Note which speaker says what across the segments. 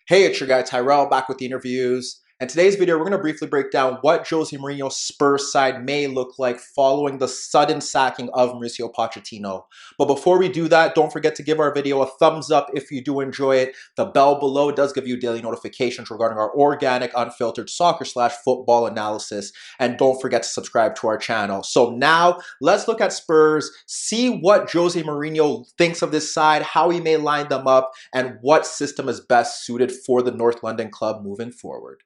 Speaker 1: Hey, it's your guy Tyrrell back with the interviews. And today's video, we're going to briefly break down what Jose Mourinho's Spurs side may look like following the sudden sacking of Mauricio Pochettino. But before we do that, don't forget to give our video a thumbs up if you do enjoy it. The bell below does give you daily notifications regarding our organic, unfiltered soccer/football analysis. And don't forget to subscribe to our channel. So now, let's look at Spurs, see what Jose Mourinho thinks of this side, how he may line them up, and what system is best suited for the North London club moving forward.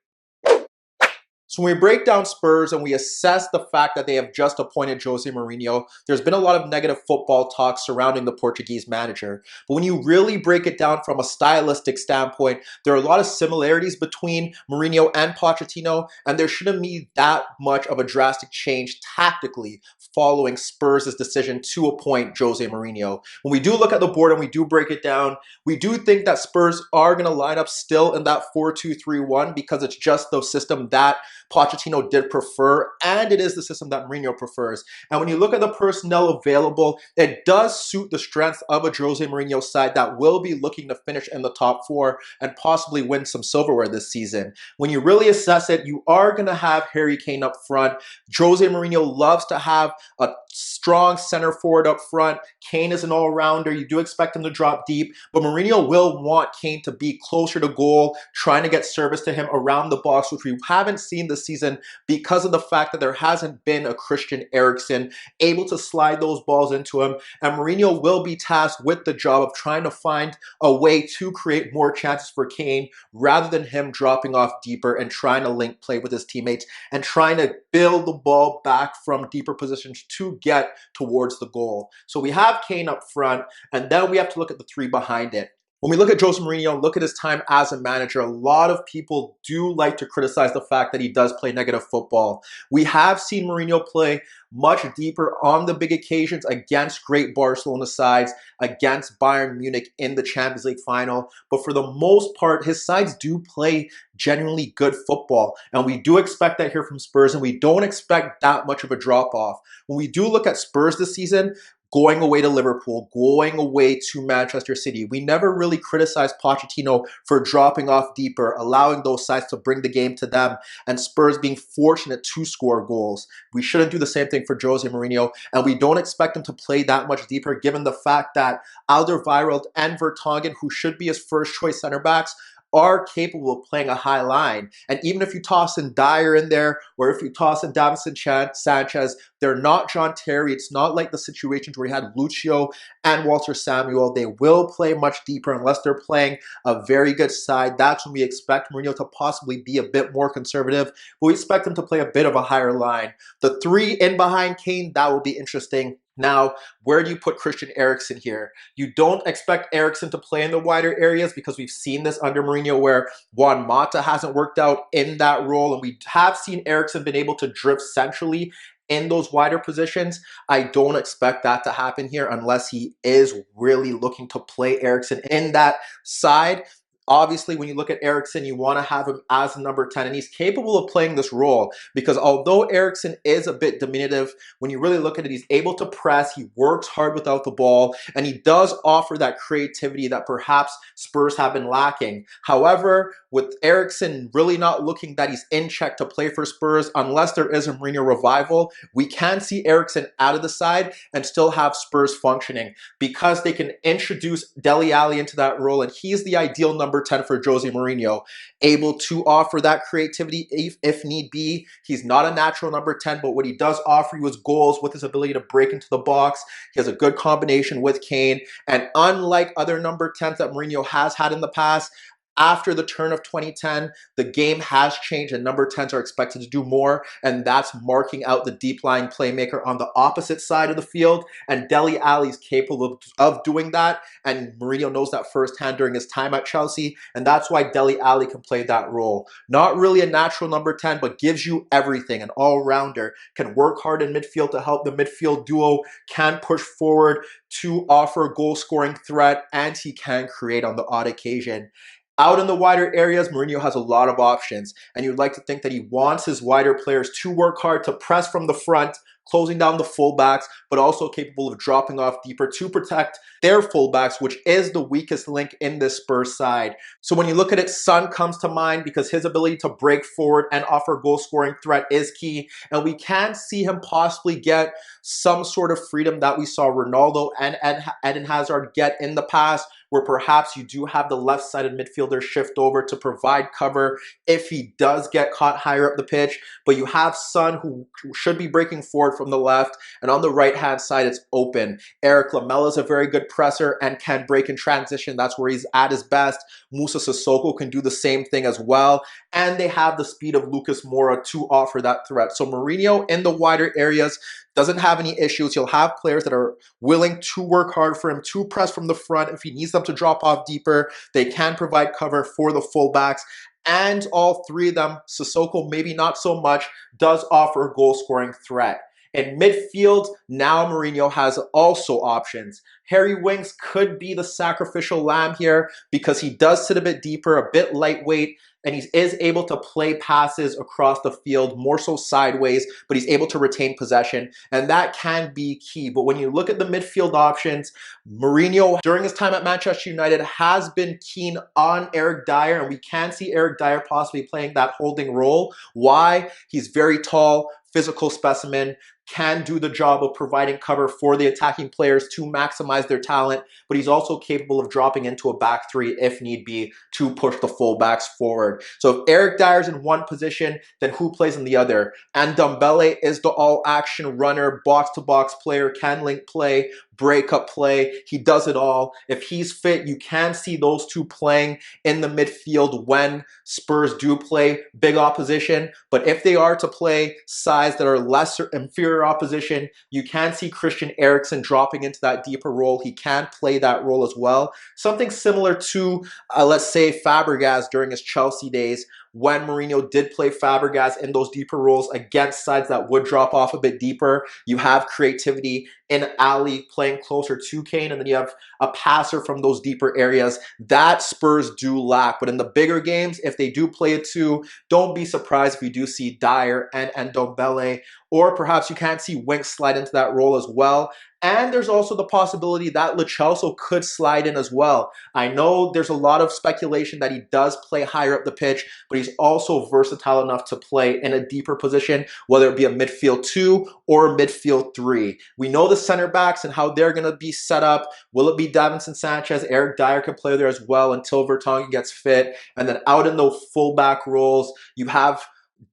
Speaker 1: So when we break down Spurs and we assess the fact that they have just appointed Jose Mourinho, there's been a lot of negative football talk surrounding the Portuguese manager. But when you really break it down from a stylistic standpoint, there are a lot of similarities between Mourinho and Pochettino, and there shouldn't be that much of a drastic change tactically following Spurs' decision to appoint Jose Mourinho. When we do look at the board and we do break it down, we do think that Spurs are going to line up still in that 4-2-3-1 because it's just the system that Pochettino did prefer, and it is the system that Mourinho prefers. And when you look at the personnel available, it does suit the strengths of a Jose Mourinho side that will be looking to finish in the top four and possibly win some silverware this season. When you really assess it, you are going to have Harry Kane up front. Jose Mourinho loves to have a strong center forward up front. Kane is an all-rounder. You do expect him to drop deep, but Mourinho will want Kane to be closer to goal, trying to get service to him around the box, which we haven't seen this season because of the fact that there hasn't been a Christian Eriksen able to slide those balls into him. And Mourinho will be tasked with the job of trying to find a way to create more chances for Kane rather than him dropping off deeper and trying to link play with his teammates and trying to build the ball back from deeper positions to get towards the goal. So we have Kane up front, and then we have to look at the three behind it. When we look at Jose Mourinho, look at his time as a manager, a lot of people do like to criticize the fact that he does play negative football. We have seen Mourinho play much deeper on the big occasions against great Barcelona sides, against Bayern Munich in the Champions League final. But for the most part, his sides do play genuinely good football. And we do expect that here from Spurs, and we don't expect that much of a drop-off. When we do look at Spurs this season, going away to Liverpool, going away to Manchester City, we never really criticized Pochettino for dropping off deeper, allowing those sides to bring the game to them, and Spurs being fortunate to score goals. We shouldn't do the same thing for Jose Mourinho, and we don't expect him to play that much deeper given the fact that Alderweireld and Vertonghen, who should be his first choice center backs, are capable of playing a high line. And even if you toss in Dyer in there, or if you toss in Davinson Sanchez, they're not John Terry. It's not like the situations where you had Lucio and Walter Samuel. They will play much deeper unless they're playing a very good side. That's when we expect Mourinho to possibly be a bit more conservative, but we expect him to play a bit of a higher line. The three in behind Kane, that will be interesting. Now, where do you put Christian Eriksen here? You don't expect Eriksen to play in the wider areas because we've seen this under Mourinho where Juan Mata hasn't worked out in that role, and we have seen Eriksen been able to drift centrally in those wider positions. I don't expect that to happen here unless he is really looking to play Eriksen in that side. Obviously, when you look at Eriksen, you want to have him as number 10, and he's capable of playing this role because although Eriksen is a bit diminutive, when you really look at it, he's able to press, he works hard without the ball, and he does offer that creativity that perhaps Spurs have been lacking. However, with Eriksen really not looking that he's in check to play for Spurs, unless there is a Mourinho revival, we can see Eriksen out of the side and still have Spurs functioning because they can introduce Dele Alli into that role, and he's the ideal number 10 for Jose Mourinho, able to offer that creativity if need be. He's not a natural number 10, but what he does offer you is goals with his ability to break into the box. He has a good combination with Kane, and unlike other number 10s that Mourinho has had in the past, after the turn of 2010, the game has changed and number 10s are expected to do more, and that's marking out the deep-lying playmaker on the opposite side of the field, and Dele Alli is capable of doing that, and Mourinho knows that firsthand during his time at Chelsea, and that's why Dele Alli can play that role. Not really a natural number 10, but gives you everything, an all-rounder, can work hard in midfield to help the midfield duo, can push forward to offer a goal-scoring threat, and he can create on the odd occasion. Out in the wider areas, Mourinho has a lot of options, and you'd like to think that he wants his wider players to work hard to press from the front, closing down the fullbacks, but also capable of dropping off deeper to protect their fullbacks, which is the weakest link in this Spurs side. So when you look at it, Son comes to mind because his ability to break forward and offer goal-scoring threat is key, and we can see him possibly get some sort of freedom that we saw Ronaldo and Eden Hazard get in the past, where perhaps you do have the left-sided midfielder shift over to provide cover if he does get caught higher up the pitch. But you have Son, who should be breaking forward from the left, and on the right-hand side, it's open. Eric Lamela is a very good presser and can break in transition. That's where he's at his best. Moussa Sissoko can do the same thing as well, and they have the speed of Lucas Moura to offer that threat. So Mourinho in the wider areas doesn't have any issues. He'll have players that are willing to work hard for him, to press from the front. If he needs them to drop off deeper, they can provide cover for the fullbacks. And all three of them, Sissoko maybe not so much, does offer a goal-scoring threat. In midfield, now Mourinho has also options. Harry Winks could be the sacrificial lamb here because he does sit a bit deeper, a bit lightweight, and he is able to play passes across the field, more so sideways, but he's able to retain possession, and that can be key. But when you look at the midfield options, Mourinho, during his time at Manchester United, has been keen on Eric Dyer, and we can see Eric Dyer possibly playing that holding role. Why? He's very tall, physical specimen, can do the job of providing cover for the attacking players to maximize their talent, but he's also capable of dropping into a back three if need be to push the fullbacks forward. So if Eric Dyer's in one position, then who plays in the other? And Ndombele is the all-action runner, box-to-box player, can link play, break-up play. He does it all. If he's fit, you can see those two playing in the midfield when Spurs do play big opposition. But if they are to play sides that are lesser, inferior opposition, you can see Christian Eriksen dropping into that deeper role. He can play that role as well. Something similar to, let's say, Fabregas during his Chelsea days, when Mourinho did play Fabregas in those deeper roles against sides that would drop off a bit deeper. You have creativity in Ali playing closer to Kane, and then you have a passer from those deeper areas that Spurs do lack. But in the bigger games, if they do play it too, don't be surprised if you do see Dyer and Ndombele, or perhaps you can see Winks slide into that role as well. And there's also the possibility that Lo Celso could slide in as well. I know there's a lot of speculation that he does play higher up the pitch, but he's also versatile enough to play in a deeper position, whether it be a midfield 2 or a midfield 3. We know the center backs and how they're going to be set up. Will it be Davinson Sanchez? Eric Dyer could play there as well until Vertonghen gets fit. And then out in the fullback roles, you have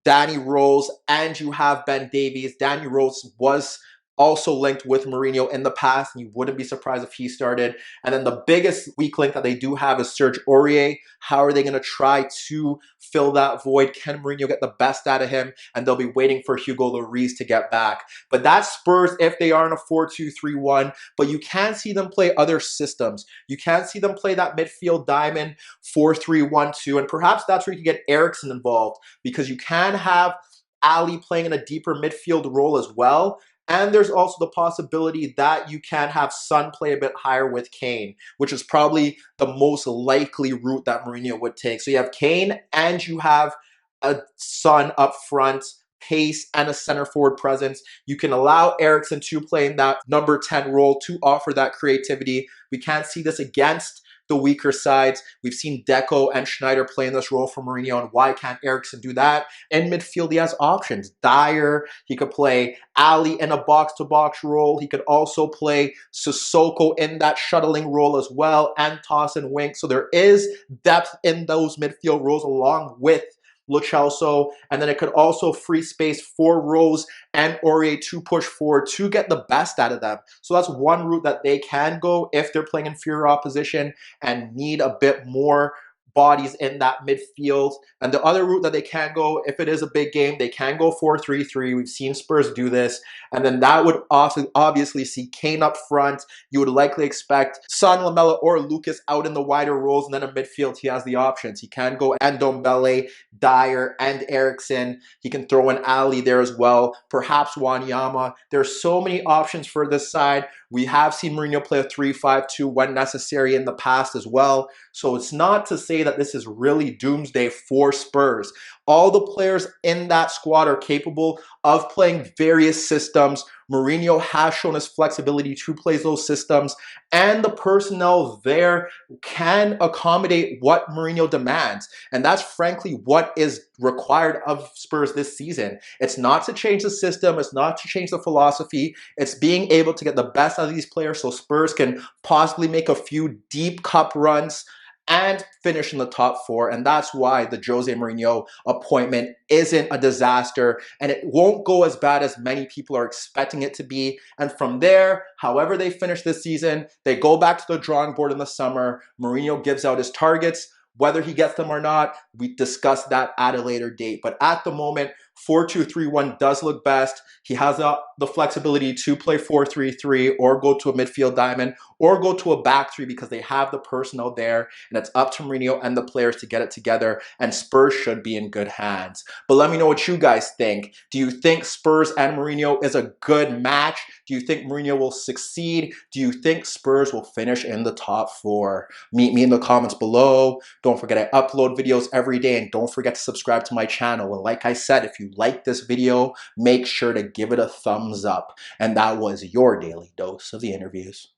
Speaker 1: Danny Rose and you have Ben Davies. Danny Rose was also linked with Mourinho in the past, and you wouldn't be surprised if he started. And then the biggest weak link that they do have is Serge Aurier. How are they going to try to fill that void? Can Mourinho get the best out of him? And they'll be waiting for Hugo Lloris to get back. But that's Spurs if they are in a 4-2-3-1. But you can see them play other systems. You can see them play that midfield diamond 4-3-1-2. And perhaps that's where you can get Eriksen involved, because you can have Ali playing in a deeper midfield role as well. And there's also the possibility that you can have Son play a bit higher with Kane, which is probably the most likely route that Mourinho would take. So you have Kane and you have a Son up front, pace, and a center forward presence. You can allow Eriksen to play in that number 10 role to offer that creativity. We can't see this against the weaker sides. We've seen Deco and Schneider play in this role for Mourinho, and why can't Eriksen do that? In midfield, he has options. Dyer, he could play Ali in a box-to-box role. He could also play Sissoko in that shuttling role as well, and toss and Winks. So there is depth in those midfield roles along with Lo Celso, and then it could also free space for Rose and Aurier to push forward to get the best out of them. So that's one route that they can go if they're playing inferior opposition and need a bit more bodies in that midfield. And the other route that they can go, if it is a big game, they can go 4-3-3. We've seen Spurs do this. And then that would also obviously see Kane up front. You would likely expect Son, Lamela, or Lucas out in the wider roles. And then in midfield, he has the options. He can go Ndombele, Dyer, and Eriksen. He can throw in Ali there as well. Perhaps Wanyama. There's so many options for this side. We have seen Mourinho play a 3-5-2 when necessary in the past as well. So it's not to say that this is really doomsday for Spurs. All the players in that squad are capable of playing various systems. Mourinho has shown his flexibility to play those systems, and the personnel there can accommodate what Mourinho demands. And that's frankly what is required of Spurs this season. It's not to change the system, it's not to change the philosophy, it's being able to get the best out of these players so Spurs can possibly make a few deep cup runs and finish in the top four. And that's why the Jose Mourinho appointment isn't a disaster, and it won't go as bad as many people are expecting it to be. And from there, however they finish this season, they go back to the drawing board in the summer. Mourinho gives out his targets. Whether he gets them or not, we discuss that at a later date. But at the moment, 4-2-3-1 does look best. He has the flexibility to play 4-3-3 or go to a midfield diamond or go to a back three because they have the personnel there, and it's up to Mourinho and the players to get it together, and Spurs should be in good hands. But let me know what you guys think. Do you think Spurs and Mourinho is a good match? Do you think Mourinho will succeed? Do you think Spurs will finish in the top four? Meet me in the comments below. Don't forget I upload videos every day, and don't forget to subscribe to my channel. And like I said, if you like this video, make sure to give it a thumbs up. And that was your daily dose of the interviews.